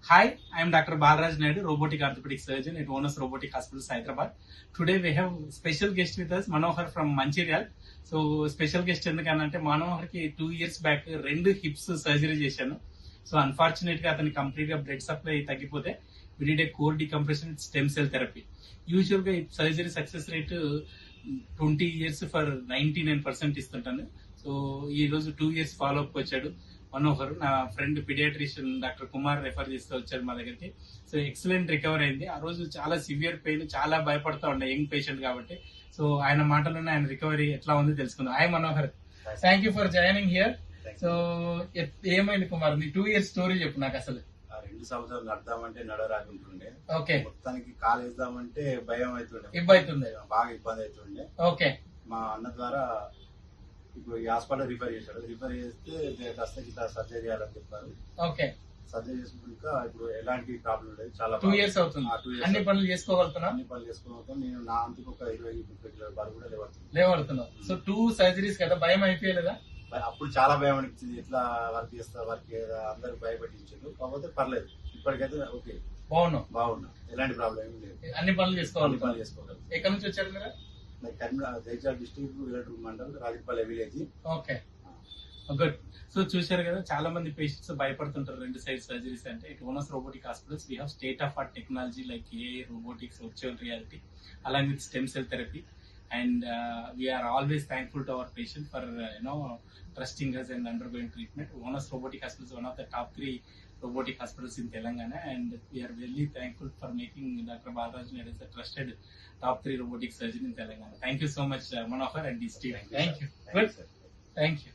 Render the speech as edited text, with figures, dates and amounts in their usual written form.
Hi, I am Dr. Balraj Naidu, robotic orthopedic surgeon at Onus Robotic Hospitals, Hyderabad. Today we have special guest with us, Manohar from Mancherial. So special guest ఎందుకనంటే మనోహర్కి 2 years back 2 hips surgery చేశాను. So unfortunate గా అతనికి complete గా blood supply తగ్గిపోతే we need a core decompression stem cell therapy. Usual గా surgery success rate 20 years for 99% ఇస్తుంటాను. So ఈ రోజు 2 years ఫాలో అప్ వచ్చాడు మనోహర్. నా friend paediatrician doctor Kumar refer చేస్తూ వచ్చారు మా దగ్గరికి. సో ఎక్సలెంట్ రికవర్ అయింది. ఆ రోజు చాలా సివియర్ పెయిన్, చాలా భయపడతా ఉండే యంగ్ పేషెంట్ కాబట్టి. సో ఆయన మాటలోనే ఆయన రికవరీ ఎట్లా ఉంది తెలుసుకుందాం. Hi Manohar, thank you for joining here. So ఏమైంది కుమార్, నీ 2 years స్టోరీ చెప్పు నాకు. అసలు 2 సంవత్సరాలు నడదామంటే నడవరాకుంటుండే. ఓకే. మొత్తానికి కాలు వేద్దామంటే భయం అవుతుండే, బాగా ఇబ్బంది అవుతుండే. ఓకే. మా అన్న ద్వారా ఇప్పుడు ఈ హాస్పిటల్ రిఫర్ చేశాడు. రిఫర్ చేస్తే ఇట్లా సర్జరీ చేయాలని చెప్పారు. ఓకే. సర్జరీ చేసుకున్నాక ఇప్పుడు ఎలాంటి ప్రాబ్లం లేదు. చాలా 2 years అవుతుంది. అన్ని పనులు చేసుకోగలుగుతున్నా. అన్ని పనులు చేసుకోగలుగుతాం. నేను నా అంతకు ఒక 20-30 కిలోల బరువు కూడా లేవడుతున్నావు. సో 2 surgeries కదా, భయం అయిపోయలేదా? అప్పుడు చాలా భయం అనిపించింది. ఎట్లా వర్క్ చేస్తా, వర్క్ అందరు భయపెట్టించారు. కాకపోతే పర్లేదు, ఇప్పటికైతే ఓకే, బాగున్నా. ఎలాంటి ప్రాబ్లం ఏమి లేదు. అన్ని పనులు చేసుకోగలుగుతాం. చేసుకోగలుగుతాం. ఎక్కడి నుంచి వచ్చారు మీరు? జైచాల్ డిస్ట్రిక్ట్ విలటూరు mandal, Rajapalli village. Okay, good. So చూశారు కదా, చాలా మంది పేషెంట్స్ భయపడుతుంటారు 2 side సర్జరీస్ అంటే. It Onus robotic hospitals we have state of art technology like AI, robotics, virtual reality, along with stem cell therapy. And we are always thankful to our patient for trusting us and undergoing treatment. Onus Robotic Hospital is one of the top 3 robotic hospitals in Telangana, and we are very thankful for making Dr. Balraj Naidu as a trusted top 3 robotic surgeon in Telangana. Thank you so much, Manohar and his team. Thank you. Good. Thank you.